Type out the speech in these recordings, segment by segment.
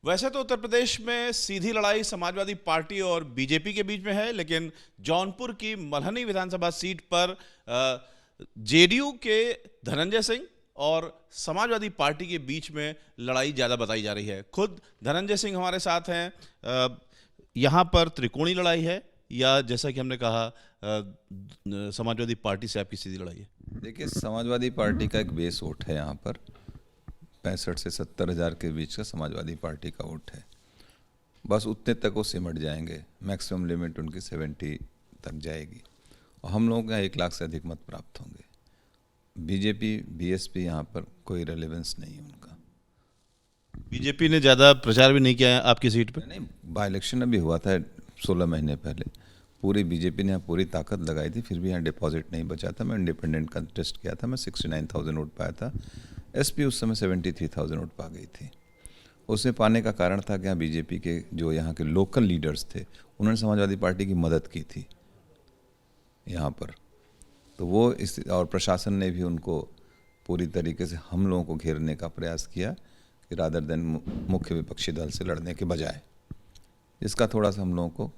वैसे तो उत्तर प्रदेश में सीधी लड़ाई समाजवादी पार्टी और बीजेपी के बीच में है, लेकिन जौनपुर की मल्हनी विधानसभा सीट पर जेडीयू के धनंजय सिंह और समाजवादी पार्टी के बीच में लड़ाई ज़्यादा बताई जा रही है। खुद धनंजय सिंह हमारे साथ हैं। यहाँ पर त्रिकोणीय लड़ाई है या जैसा कि हमने कहा समाजवादी पार्टी से आपकी सीधी लड़ाई है? देखिए, समाजवादी पार्टी का एक बेस वोट है यहाँ पर। 65 से 70 हज़ार के बीच का समाजवादी पार्टी का वोट है। बस उतने तक वो सिमट जाएंगे। मैक्सिमम लिमिट उनकी 70 तक जाएगी और हम लोगों को यहाँ 1 लाख से अधिक मत प्राप्त होंगे। बीजेपी बीएसपी यहाँ पर कोई रेलेवेंस नहीं है उनका। बीजेपी ने ज़्यादा प्रचार भी नहीं किया है आपकी सीट पर? नहीं, बाई इलेक्शन अभी हुआ था 16 महीने पहले। पूरी बीजेपी ने यहाँ पूरी ताकत लगाई थी, फिर भी यहाँ डिपॉजिट नहीं बचा था। मैं इंडिपेंडेंट कंटेस्ट किया था, मैं 69,000 वोट पाया था। एसपी उस समय 73,000 वोट पा गई थी। उसे पाने का कारण था कि यहाँ बीजेपी के जो यहाँ के लोकल लीडर्स थे, उन्होंने समाजवादी पार्टी की मदद की थी यहाँ पर। तो वो इस और प्रशासन ने भी उनको पूरी तरीके से हम लोगों को घेरने का प्रयास किया कि रादर देन मुख्य विपक्षी दल से लड़ने के बजाय। इसका थोड़ा सा हम लोगों को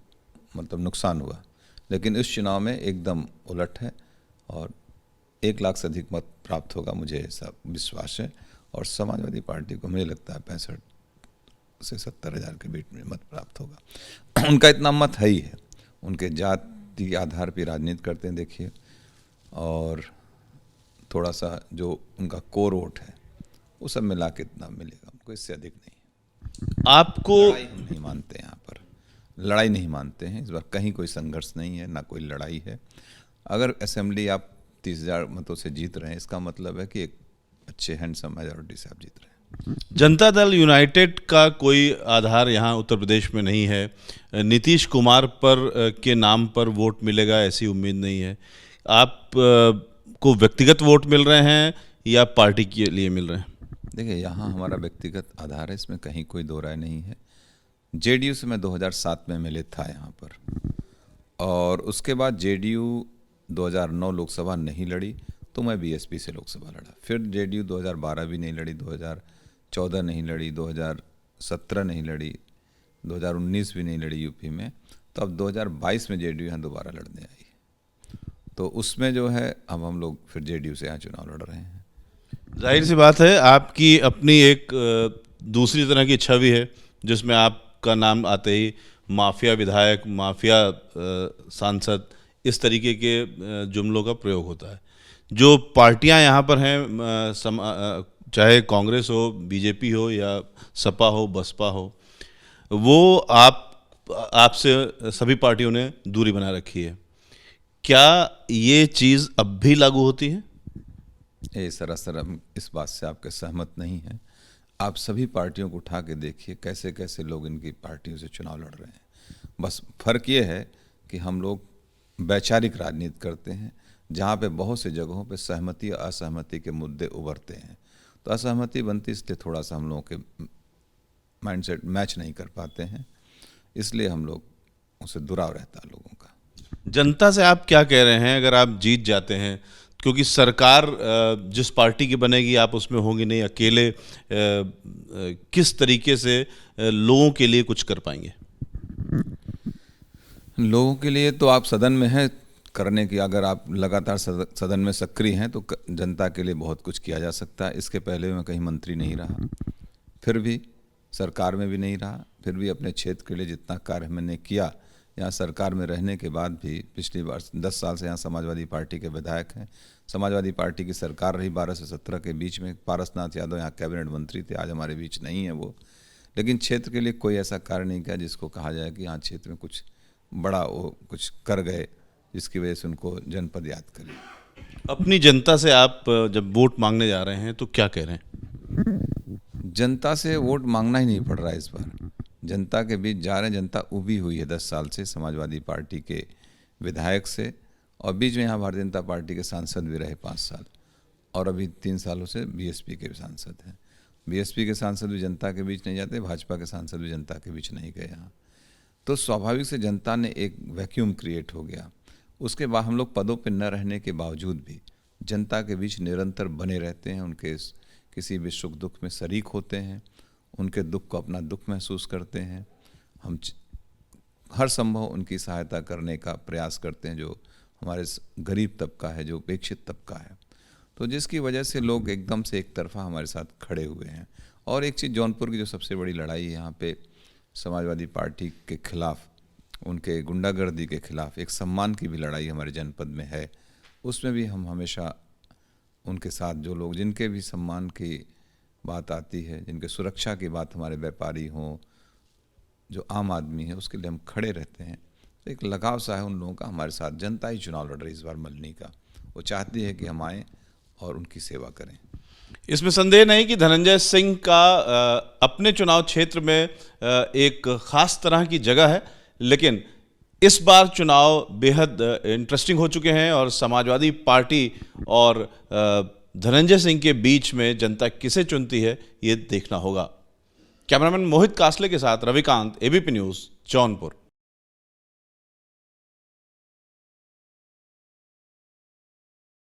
मतलब नुकसान हुआ, लेकिन इस चुनाव में एकदम उलट है और 1 लाख से अधिक मत प्राप्त होगा, मुझे ऐसा विश्वास है। और समाजवादी पार्टी को मुझे लगता है 65 से 70 हज़ार के बीच में मत प्राप्त होगा। उनका इतना मत है ही है। उनके जाति के आधार पर राजनीति करते हैं, देखिए। और थोड़ा सा जो उनका कोर वोट है वो सब मिला के इतना मिलेगा उनको, इससे अधिक नहीं। आपको लड़ाई हम नहीं मानते हैं यहाँ पर, लड़ाई नहीं मानते हैं। इस बार कहीं कोई संघर्ष नहीं है, ना कोई लड़ाई है। अगर असेंबली आप 30,000 मतों से जीत रहे हैं, इसका मतलब है कि एक अच्छे हैंडसम मेजॉरिटी से आप जीत रहे हैं। जनता दल यूनाइटेड का कोई आधार यहाँ उत्तर प्रदेश में नहीं है। नीतीश कुमार पर के नाम पर वोट मिलेगा ऐसी उम्मीद नहीं है। आप को व्यक्तिगत वोट मिल रहे हैं या पार्टी के लिए मिल रहे हैं? देखिए, यहाँ हमारा व्यक्तिगत आधार है, इसमें कहीं कोई दो राय नहीं है। जेडीयू से मैं 2007 में मिले था यहाँ पर, और उसके बाद जेडीयू 2009 लोकसभा नहीं लड़ी तो मैं बीएसपी से लोकसभा लड़ा। फिर जेडीयू 2012 भी नहीं लड़ी, 2014 नहीं लड़ी, 2017 नहीं लड़ी, 2019 भी नहीं लड़ी यूपी में। तो अब 2022 में जेडीयू यहाँ दोबारा लड़ने आई। तो उसमें जो है अब हम लोग फिर जेडीयू से यहाँ चुनाव लड़ रहे हैं। जाहिर सी बात है, आपकी अपनी एक दूसरी तरह की छवि है जिसमें आपका नाम आते ही माफिया विधायक, माफिया सांसद, इस तरीके के जुमलों का प्रयोग होता है। जो पार्टियां यहाँ पर हैं, चाहे कांग्रेस हो, बीजेपी हो या सपा हो, बसपा हो, वो आपसे सभी पार्टियों ने दूरी बना रखी है। क्या ये चीज़ अब भी लागू होती है? ये सरासर हम इस बात से आपके सहमत नहीं हैं। आप सभी पार्टियों को उठा के देखिए, कैसे कैसे लोग इनकी पार्टियों से चुनाव लड़ रहे हैं। बस फर्क ये है कि हम लोग वैचारिक राजनीति करते हैं, जहाँ पे बहुत से जगहों पे सहमति और असहमति के मुद्दे उभरते हैं। तो असहमति बनती इसलिए थोड़ा सा हम लोगों के माइंडसेट मैच नहीं कर पाते हैं, इसलिए हम लोग उससे दुराव रहता है लोगों का। जनता से आप क्या कह रहे हैं अगर आप जीत जाते हैं? क्योंकि सरकार जिस पार्टी की बनेगी आप उसमें होंगे नहीं, अकेले किस तरीके से लोगों के लिए कुछ कर पाएंगे? लोगों के लिए तो आप सदन में हैं करने की, अगर आप लगातार सदन में सक्रिय हैं तो जनता के लिए बहुत कुछ किया जा सकता है। इसके पहले मैं कहीं मंत्री नहीं रहा, फिर भी सरकार में भी नहीं रहा, फिर भी अपने क्षेत्र के लिए जितना कार्य मैंने किया, यहाँ सरकार में रहने के बाद भी पिछली बार 10 साल से यहाँ समाजवादी पार्टी के विधायक हैं। समाजवादी पार्टी की सरकार रही 12 से 17 के बीच में। पारसनाथ यादव यहाँ कैबिनेट मंत्री थे, आज हमारे बीच नहीं है वो। लेकिन क्षेत्र के लिए कोई ऐसा कार्य नहीं किया जिसको कहा जाए कि यहाँ क्षेत्र में कुछ बड़ा वो कुछ कर गए जिसकी वजह से उनको जनपद याद करें। अपनी जनता से आप जब वोट मांगने जा रहे हैं तो क्या कह रहे हैं? जनता से वोट मांगना ही नहीं पड़ रहा है इस बार। जनता के बीच जा रहे हैं। जनता उबी हुई है 10 साल से समाजवादी पार्टी के विधायक से, और बीच में यहाँ भारतीय जनता पार्टी के सांसद भी रहे 5 साल, और अभी 3 सालों से बीएसपी के भी सांसद हैं। बीएसपी के सांसद भी जनता के बीच नहीं जाते, भाजपा के सांसद भी जनता के बीच नहीं गए यहाँ। तो स्वाभाविक से जनता ने एक वैक्यूम क्रिएट हो गया। उसके बाद हम लोग पदों पर न रहने के बावजूद भी जनता के बीच निरंतर बने रहते हैं, उनके किसी भी सुख दुख में शरीक होते हैं, उनके दुख को अपना दुख महसूस करते हैं। हम हर संभव उनकी सहायता करने का प्रयास करते हैं, जो हमारे गरीब तबका है, जो उपेक्षित तबका है। तो जिसकी वजह से लोग एकदम से एक तरफा हमारे साथ खड़े हुए हैं। और एक चीज़, जौनपुर की जो सबसे बड़ी लड़ाई है यहाँ पे समाजवादी पार्टी के खिलाफ, उनके गुंडागर्दी के खिलाफ एक सम्मान की भी लड़ाई हमारे जनपद में है। उसमें भी हम हमेशा उनके साथ, जो लोग जिनके भी सम्मान की बात आती है, जिनके सुरक्षा की बात, हमारे व्यापारी हों, जो आम आदमी है, उसके लिए हम खड़े रहते हैं। तो एक लगाव सा है उन लोगों का हमारे साथ। जनता ही चुनाव लड़ रही इस बार मल्हनी का, वो चाहती है कि हम आएँ और उनकी सेवा करें। इसमें संदेह नहीं कि धनंजय सिंह का अपने चुनाव क्षेत्र में एक खास तरह की जगह है, लेकिन इस बार चुनाव बेहद इंटरेस्टिंग हो चुके हैं और समाजवादी पार्टी और धनंजय सिंह के बीच में जनता किसे चुनती है, ये देखना होगा। कैमरामैन मोहित कासले के साथ रविकांत, एबीपी न्यूज़, जौनपुर।